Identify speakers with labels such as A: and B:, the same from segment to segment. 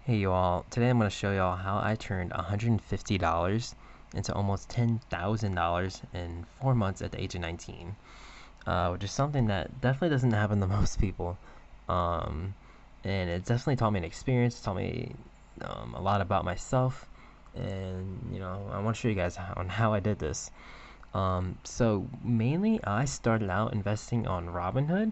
A: Hey you all, today I'm going to show y'all how I turned $150 into almost $10,000 in 4 months at the age of 19, which is something that definitely doesn't happen to most people. Um, and it definitely taught me an experience, taught me a lot about myself, and I want to show you guys on how I did this. So mainly I started out investing on Robinhood.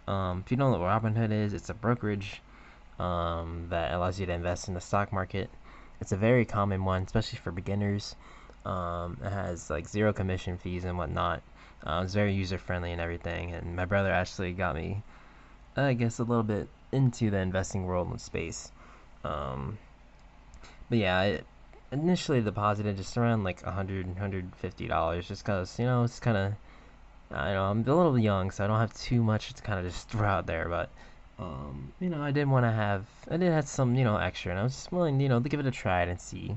A: If you don't know what Robinhood is, it's a brokerage that allows you to invest in the stock market. It's a very common one, especially for beginners. It has like zero commission fees and whatnot. It's very user friendly and everything. And my brother actually got me, I guess, a little bit into the investing world and space. Um, but yeah, initially deposited just around like $150, just cause it's kind of, I know I'm a little young, so I don't have too much to kind of just throw out there, but I did want to I did have some, extra, and I was just willing, to give it a try and see.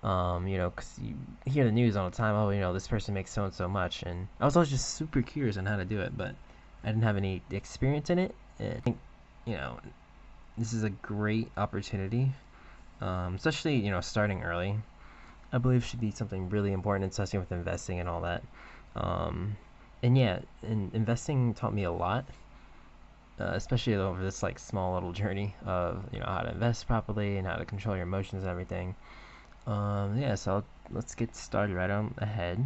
A: Because you hear the news all the time, oh, this person makes so and so much, and I was always just super curious on how to do it, but I didn't have any experience in it. And I think, you know, this is a great opportunity, especially, starting early. I believe should be something really important, especially with investing and all that. Um, and yeah, investing taught me a lot, especially over this like small little journey of how to invest properly and how to control your emotions and everything. Yeah, so let's get started right on ahead.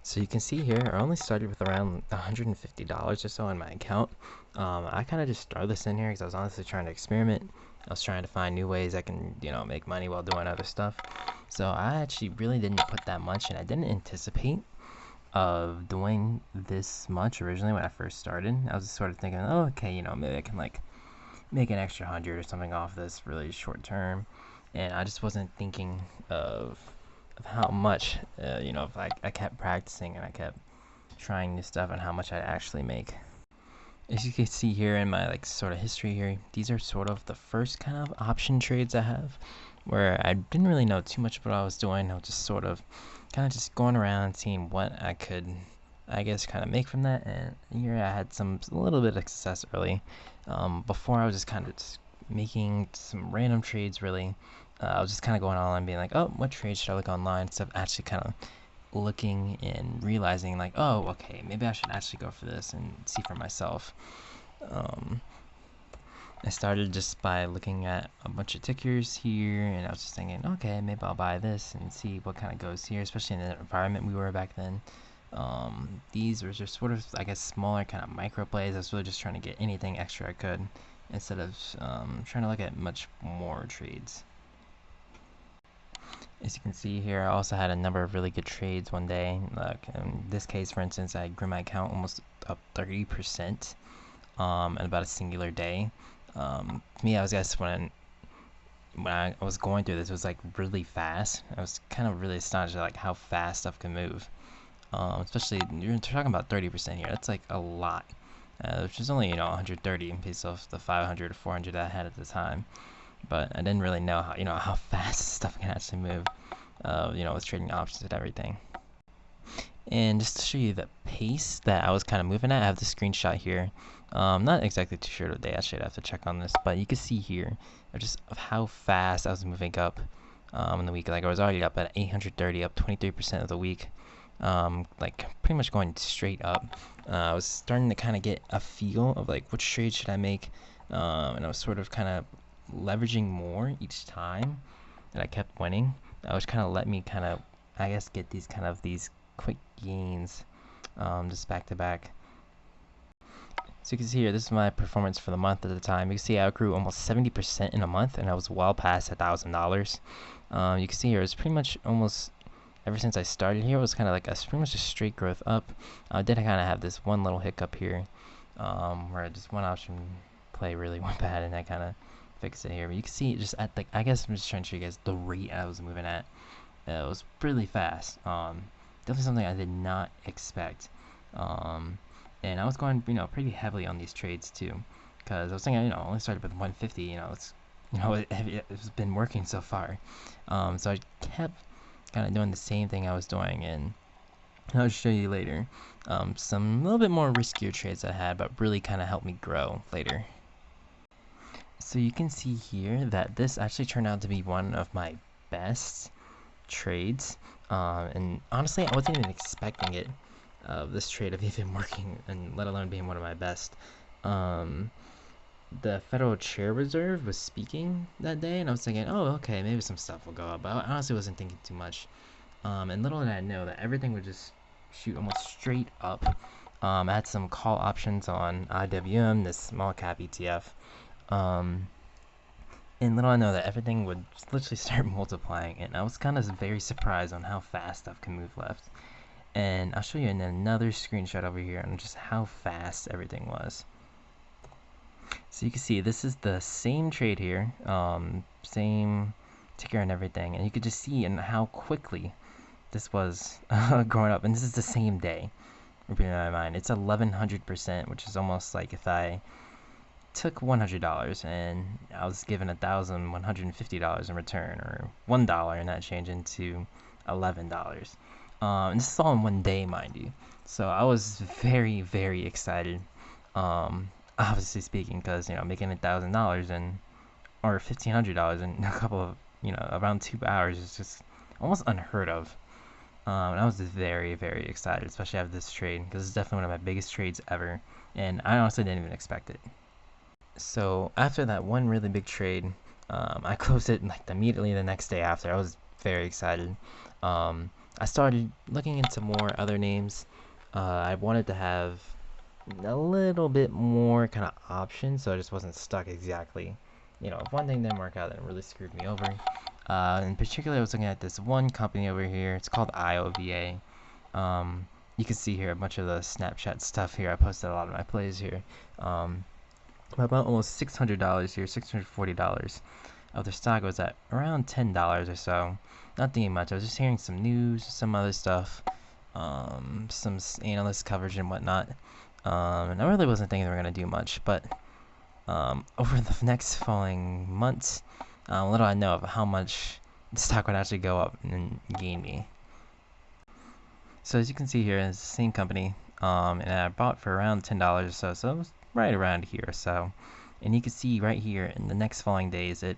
A: So you can see here, I only started with around $150 or so in my account. I kind of just throw this in here because I was honestly trying to experiment. I was trying to find new ways I can, make money while doing other stuff. So I actually really didn't put that much, and I didn't anticipate of doing this much originally when I first started. I was just sort of thinking, oh, okay, maybe I can like make an extra 100 or something off this really short term, and I just wasn't thinking of how much, if I kept practicing and I kept trying new stuff and how much I'd actually make. As you can see here in my like sort of history here, these are sort of the first kind of option trades I have, where I didn't really know too much about what I was doing. I was just sort of kind of just going around seeing what I could, I guess, kind of make from that. And here I had a little bit of success early. Before I was just kind of just making some random trades really. I was just kind of going on and being like, oh, what trade should I look online? Instead of actually kind of looking and realizing like, oh, okay, maybe I should actually go for this and see for myself. Um, I started just by looking at a bunch of tickers here, and I was just thinking, okay, maybe I'll buy this and see what kind of goes here, especially in the environment we were back then. These were just sort of, I guess, smaller kind of micro plays. I was really just trying to get anything extra I could instead of trying to look at much more trades. As you can see here, I also had a number of really good trades one day. Like in this case, for instance, I grew my account almost up 30% in about a singular day. Me, I was guess when I was going through this, it was like really fast. I was kind of really astonished at like how fast stuff can move. Especially you're talking about 30% here. That's like a lot, which is only 130 based off the 500 or 400 that I had at the time. But I didn't really know how how fast stuff can actually move. With trading options and everything. And just to show you the pace that I was kind of moving at, I have the screenshot here. Not exactly too sure today. Actually, I'd have to check on this, but you can see here just of how fast I was moving up in the week. Like I was already up at 830, up 23% of the week. Like pretty much going straight up. I was starting to kind of get a feel of like which trade should I make, and I was sort of kind of leveraging more each time that I kept winning. That was kind of let me kind of, I guess, get these quick gains, just back to back. So you can see here, this is my performance for the month at the time. You can see I grew almost 70% in a month, and I was well past $1,000. You can see here, it's pretty much almost ever since I started here, it was kind of like pretty much a straight growth up. I did kind of have this one little hiccup here, where just one option play really went bad, and I kind of fixed it here. But you can see just at the, I guess I'm just trying to show you guys the rate I was moving at. It was really fast. Definitely something I did not expect. And I was going, pretty heavily on these trades too, because I was thinking, I only started with 150. It's been working so far. So I kept kind of doing the same thing I was doing, and I'll show you later some little bit more riskier trades I had, but really kind of helped me grow later. So you can see here that this actually turned out to be one of my best trades. And honestly, I wasn't even expecting it. This trade of even working, and let alone being one of my best. Um, the Federal Chair Reserve was speaking that day, and I was thinking, oh, okay, maybe some stuff will go up. But I honestly wasn't thinking too much. And little did I know that everything would just shoot almost straight up. I had some call options on IWM, this small cap ETF. Um, and little I know that everything would just literally start multiplying, and I was kind of very surprised on how fast stuff can move left. And I'll show you in another screenshot over here on just how fast everything was. So you can see this is the same trade here, same ticker and everything, and you could just see in how quickly this was growing up. And this is the same day. Repeating in my mind, it's 1100%, which is almost like if I took $100 and I was given $1,150 in return, or $1 and that changed into $11. And this is all in one day, mind you. So I was very, very excited. Obviously speaking, because making $1,000 and or $1,500 in a couple of around 2 hours is just almost unheard of. And I was very, very excited, especially after this trade, because it's definitely one of my biggest trades ever, and I honestly didn't even expect it. So after that one really big trade, I closed it like immediately the next day after. I was very excited. I started looking into more other names. I wanted to have a little bit more kind of options, so I just wasn't stuck exactly. If one thing didn't work out, then it really screwed me over. In particular, I was looking at this one company over here. It's called IOVA. You can see here a bunch of the Snapchat stuff here. I posted a lot of my plays here. About almost $600 here, $640 of their stock was at around $10 or so. Not thinking much. I was just hearing some news, some other stuff, some analyst coverage and whatnot. And I really wasn't thinking they were going to do much, but over the next following months, little I know of how much the stock would actually go up and gain me. So as you can see here, it's the same company, and I bought for around $10 or so, so it was right around here or so. And you can see right here in the next following days, it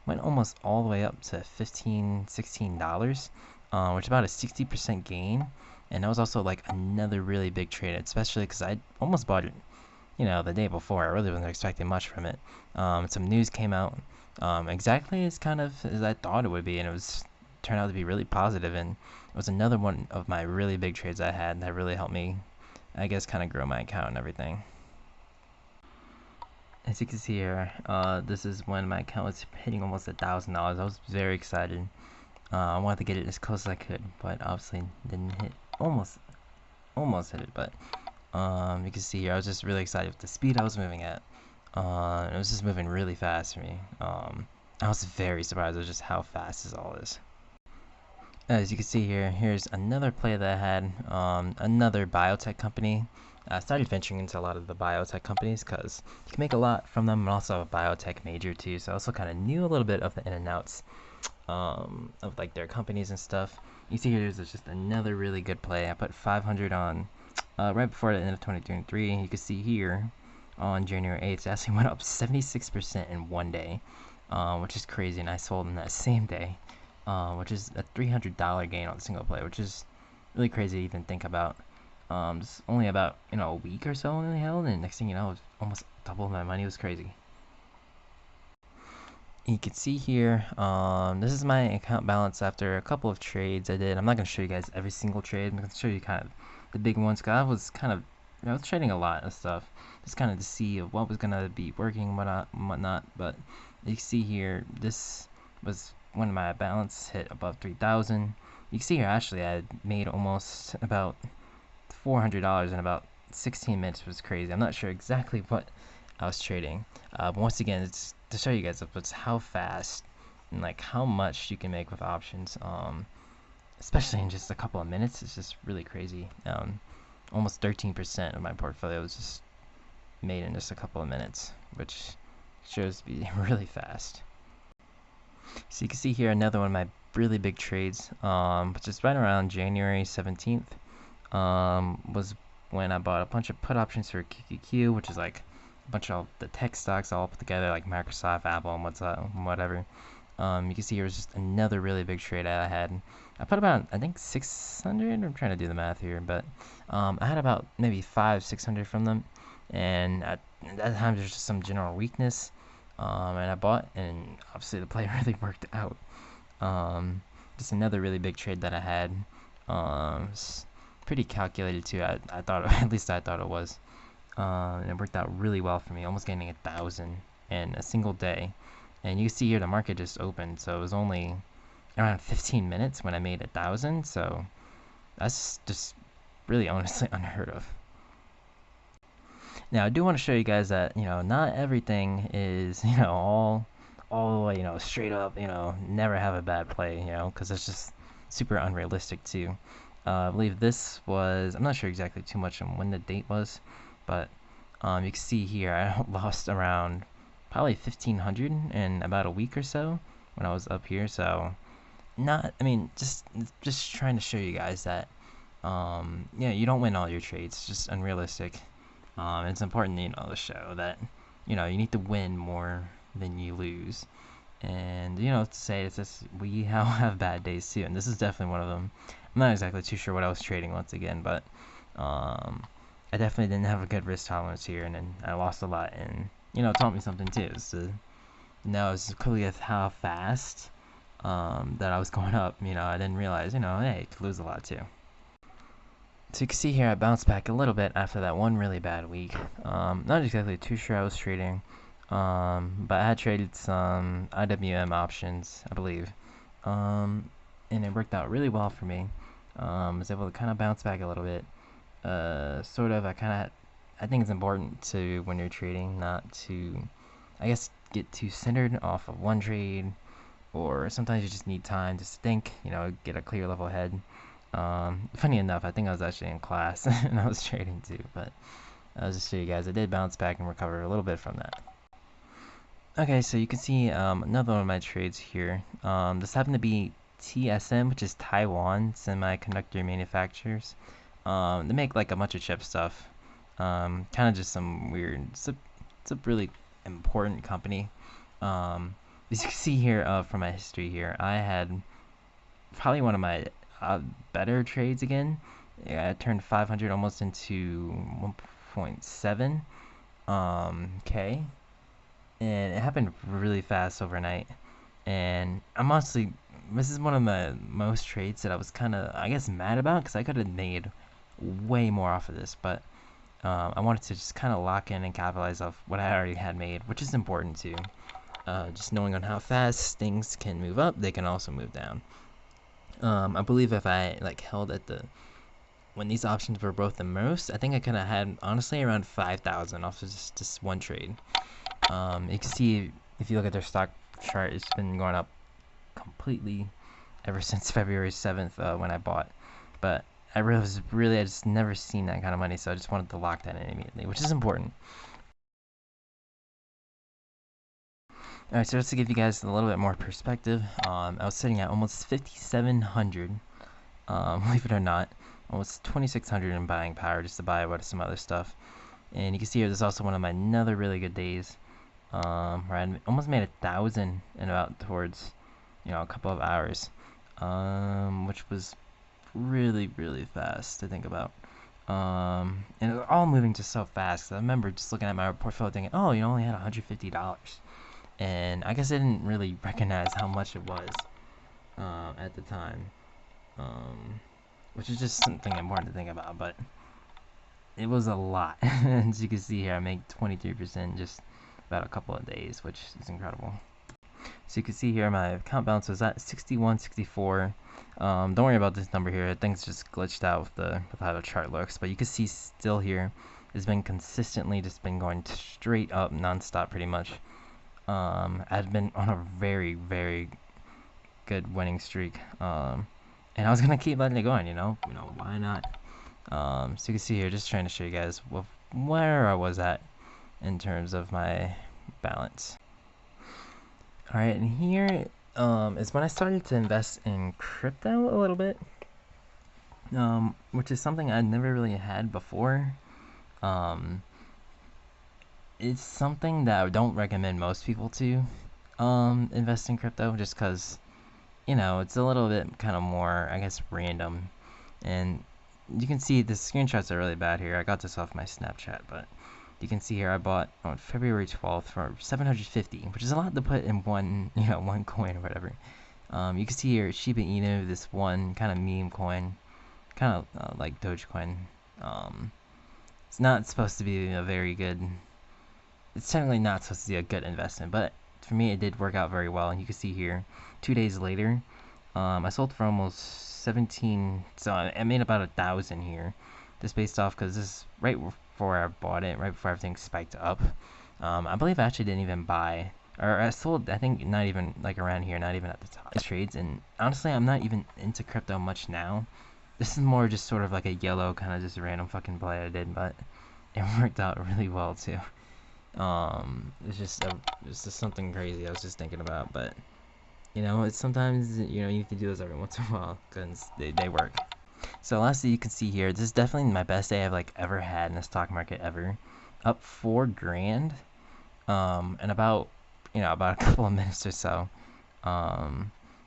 A: went almost all the way up to $15, $16, which is about a 60% gain. And that was also like another really big trade, especially because I almost bought it, the day before. I really wasn't expecting much from it. Some news came out, exactly as kind of as I thought it would be, and it was turned out to be really positive. And it was another one of my really big trades I had that really helped me, I guess, kind of grow my account and everything. As you can see here, this is when my account was hitting almost $1,000. I was very excited. I wanted to get it as close as I could, but obviously didn't hit. Almost hit it, but you can see here I was just really excited with the speed I was moving at. It was just moving really fast for me. I was very surprised at just how fast this all is. As you can see here, here's another play that I had. Another biotech company. I started venturing into a lot of the biotech companies because you can make a lot from them. I'm also a biotech major too, so I also kind of knew a little bit of the in and outs of like their companies and stuff. You see here, there's just another really good play. I put 500 on right before the end of 2023. You can see here on January 8th, it actually went up 76% in one day, which is crazy. And I sold in that same day, which is a $300 gain on a single play, which is really crazy to even think about. Just only about a week or so only held, and next thing you know, it was almost double my money. It was crazy. You can see here, this is my account balance after a couple of trades I did. I'm not going to show you guys every single trade. I'm going to show you kind of the big ones, because I was kind of, I was trading a lot of stuff, just kind of to see what was going to be working and whatnot. But you can see here, this was when my balance hit above 3,000. You can see here, actually, I made almost about $400 in about 16 minutes. It was crazy. I'm not sure exactly what I was trading, but once again, it's to show you guys it's how fast and like how much you can make with options, especially in just a couple of minutes. It's just really crazy. Almost 13% of my portfolio was just made in just a couple of minutes, which shows to be really fast. So you can see here another one of my really big trades, which is right around January 17th, was when I bought a bunch of put options for QQQ, which is like a bunch of the tech stocks all put together, like Microsoft, Apple, and whatever. You can see here was just another really big trade I had. I put about, I think, 600. I'm trying to do the math here, but I had about maybe 600 from them, and at that time there's just some general weakness, and I bought, and obviously the play really worked out. Just another really big trade that I had. It's pretty calculated too. I thought, at least I thought it was. And it worked out really well for me, almost getting 1,000 in a single day. And you can see here the market just opened, so it was only around 15 minutes when I made 1,000. So that's just really honestly unheard of. Now I do want to show you guys that not everything is all the way straight up never have a bad play because it's just super unrealistic too. I believe this was, I'm not sure exactly too much on when the date was, but you can see here I lost around probably 1,500 in about a week or so when I was up here. So just trying to show you guys that you don't win all your trades. It's just unrealistic. It's important to show that you need to win more than you lose. And to say it's just we all have bad days too, and this is definitely one of them. I'm not exactly too sure what I was trading once again, but I definitely didn't have a good risk tolerance here, and then I lost a lot. And it taught me something too. So now it's clearly how fast that I was going up. I didn't realize hey, I could lose a lot too. So you can see here I bounced back a little bit after that one really bad week. Not exactly too sure I was trading. But I had traded some IWM options, I believe, and it worked out really well for me. Was able to kind of bounce back a little bit. Sort of. I think it's important to, when you're trading, not to, I guess, get too centered off of one trade, or sometimes you just need time to think, get a clear level head. Funny enough, I think I was actually in class and I was trading too, but I'll just show you guys. I did bounce back and recover a little bit from that. Okay, so you can see another one of my trades here. This happened to be TSM, which is Taiwan Semiconductor Manufacturers. They make like a bunch of chip stuff. Kind of just some weird. It's a really important company. As you can see here from my history here, I had probably one of my better trades again. Yeah, I turned 500 almost into 1.7 K. And it happened really fast overnight. And I'm honestly, this is one of the most trades that I was kind of, I guess, mad about because I could have made way more off of this, but I wanted to just kind of lock in and capitalize off what I already had made, which is important too. Just knowing on how fast things can move up, they can also move down. I believe if I held at when these options were both the most, I think I could have had honestly around 5,000 off of just one trade. You can see if you look at their stock chart, it's been going up completely ever since February 7th when I bought. But I just never seen that kind of money, so I just wanted to lock that in immediately, which is important. Alright, so just to give you guys a little bit more perspective, I was sitting at almost 5,700, believe it or not, almost 2,600 in buying power just to buy some other stuff. And you can see here, there's also one of my another really good days. Where I almost made 1,000 in about towards, a couple of hours, which was really, really fast to think about. And it was all moving just so fast. I remember just looking at my portfolio thinking, oh, you only had $150, and I guess I didn't really recognize how much it was at the time, which is just something important to think about. But it was a lot. As you can see here, I made 23% just about a couple of days, which is incredible. So you can see here my account balance was at 6164. Don't worry about this number here. Things just glitched out with how the chart looks, but you can see still here it's been consistently just been going straight up non-stop pretty much. I'd been on a very, very good winning streak, and I was gonna keep letting it going. Why not? So you can see here, just trying to show you guys where I was at in terms of my balance. Alright, and here is when I started to invest in crypto a little bit, which is something I'd never really had before. it's something that I don't recommend most people to invest in crypto, just because it's a little bit kind of more, I guess, random. And you can see the screenshots are really bad here. I got this off my Snapchat, but you can see here I bought on February 12th for 750, which is a lot to put in one, one coin or whatever. You can see here Shiba Inu, this one kind of meme coin, kind of like Dogecoin. Um, it's not supposed to be a very good. It's technically not supposed to be a good investment, but for me it did work out very well. And you can see here, 2 days later, I sold for almost 17. So I made about 1,000 here, just based off because this is right before I bought it, right before everything spiked up. I believe I actually didn't even buy, or I sold. I think not even like around here, not even at the top trades. And honestly, I'm not even into crypto much now. This is more just sort of like a yellow kind of just random fucking play I did, but it worked out really well too. It's just something crazy I was just thinking about, but it's sometimes you need to do this every once in a while because they work. So lastly, you can see here, this is definitely my best day I've like ever had in the stock market ever. Up 4 grand, in about about a couple of minutes or so,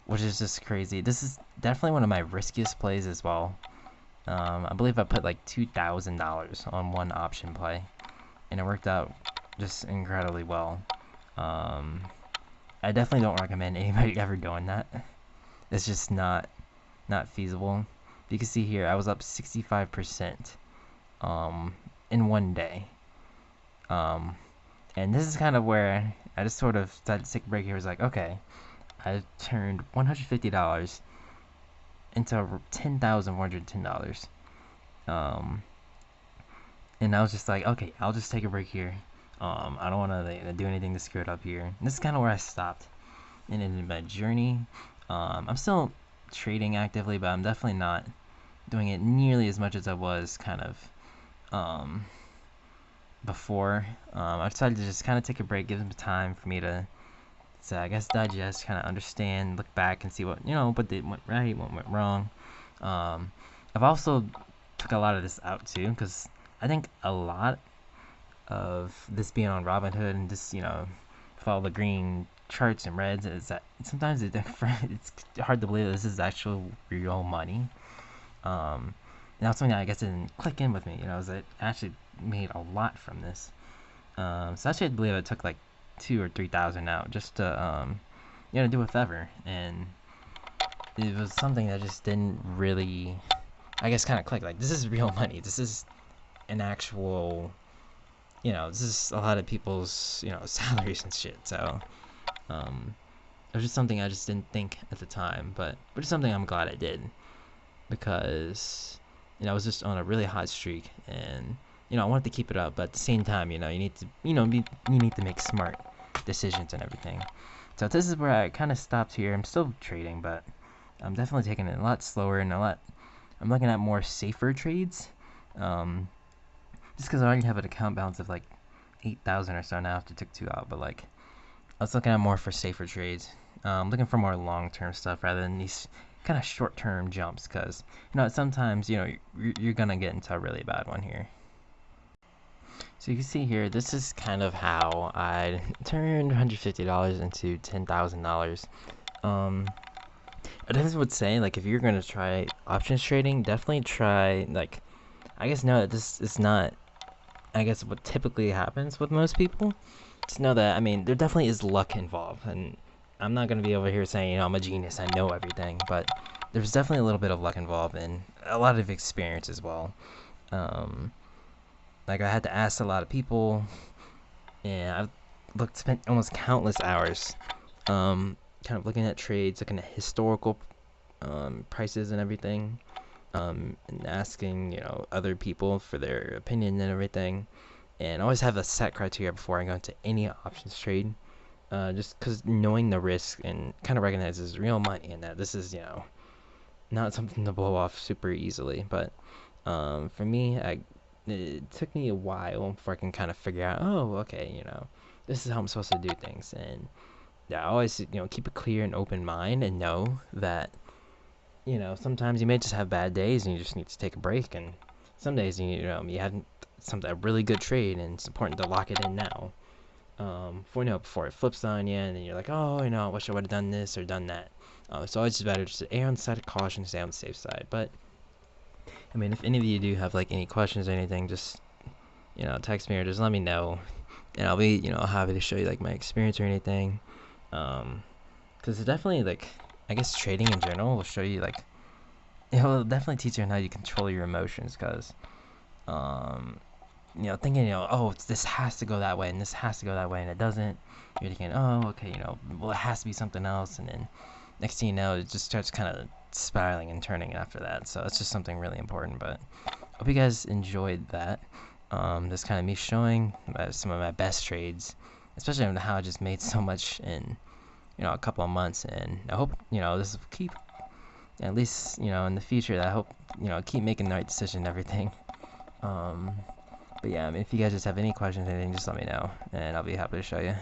A: which is just crazy. This is definitely one of my riskiest plays as well. I believe I put like $2,000 on one option play, and it worked out just incredibly well. I definitely don't recommend anybody ever doing that. It's just not feasible. You can see here I was up 65% in one day. And this is kind of where I just sort of decided to take a break here. I was like, okay, I turned $150 into $10,410. And I was just like, okay, I'll just take a break here. I don't want to do anything to screw it up here. And this is kind of where I stopped in my journey. I'm still trading actively, but I'm definitely not doing it nearly as much as I was kind of before. I've decided to just kind of take a break, give some time for me to, I guess, digest, kind of understand, look back, and see what what went right, what went wrong. I've also took a lot of this out too, because I think a lot of this being on Robinhood and just follow the green charts and reds is that sometimes it's hard to believe that this is actual real money. And that's something that I guess didn't click in with me. Is that I actually made a lot from this. So actually, I believe I took like 2 or 3,000 out just to do a favor, and it was something that just didn't really, I guess, kind of click. Like, this is real money. This is an actual, this is a lot of people's salaries and shit. So it was just something I just didn't think at the time, but it's something I'm glad I did, because I was just on a really hot streak, and I wanted to keep it up, but at the same time, you need to you need to make smart decisions and everything. So this is where I kind of stopped here. I'm still trading, but I'm definitely taking it a lot slower and I'm looking at more safer trades. Just because I already have an account balance of like 8,000 or so now after I took 2 out, but like I was looking at more for safer trades. Looking for more long-term stuff rather than these kind of short-term jumps, because sometimes you're gonna get into a really bad one here. So you can see here, this is kind of how I turned $150 into $10,000. I definitely would say, like, if you're gonna try options trading, definitely try, like, I guess know that this is not, I guess, what typically happens with most people. Just know that, I mean, there definitely is luck involved, and I'm not gonna be over here saying, I'm a genius, I know everything, but there's definitely a little bit of luck involved and a lot of experience as well. Like, I had to ask a lot of people, and spent almost countless hours, kind of looking at trades, looking at historical prices and everything, and asking other people for their opinion and everything, and I always have a set criteria before I go into any options trade, just because knowing the risk and kind of recognizes real money and that this is not something to blow off super easily. But for me, it took me a while before I can kind of figure out, oh, okay, this is how I'm supposed to do things. And yeah, I always, keep a clear and open mind and know that, sometimes you may just have bad days and you just need to take a break. And some days, you haven't a really good trade, and it's important to lock it in now. Before it flips on you, and then you're like, oh, I wish I would have done this or done that. So always just better just to err on the side of caution, stay on the safe side. But I mean, if any of you do have like any questions or anything, just text me or just let me know, and I'll be happy to show you like my experience or anything. Because it definitely, like, I guess trading in general will show you like it will definitely teach you on how you control your emotions. Because thinking, oh, this has to go that way and this has to go that way, and it doesn't. You're thinking, oh, okay, well, it has to be something else, and then next thing you know, it just starts kind of spiraling and turning after that. So it's just something really important. But hope you guys enjoyed that. This kind of me showing some of my best trades, especially on how I just made so much in a couple of months, and I hope this will keep, at least in the future, that I hope keep making the right decision and everything. But yeah, I mean, if you guys just have any questions or anything, just let me know, and I'll be happy to show you.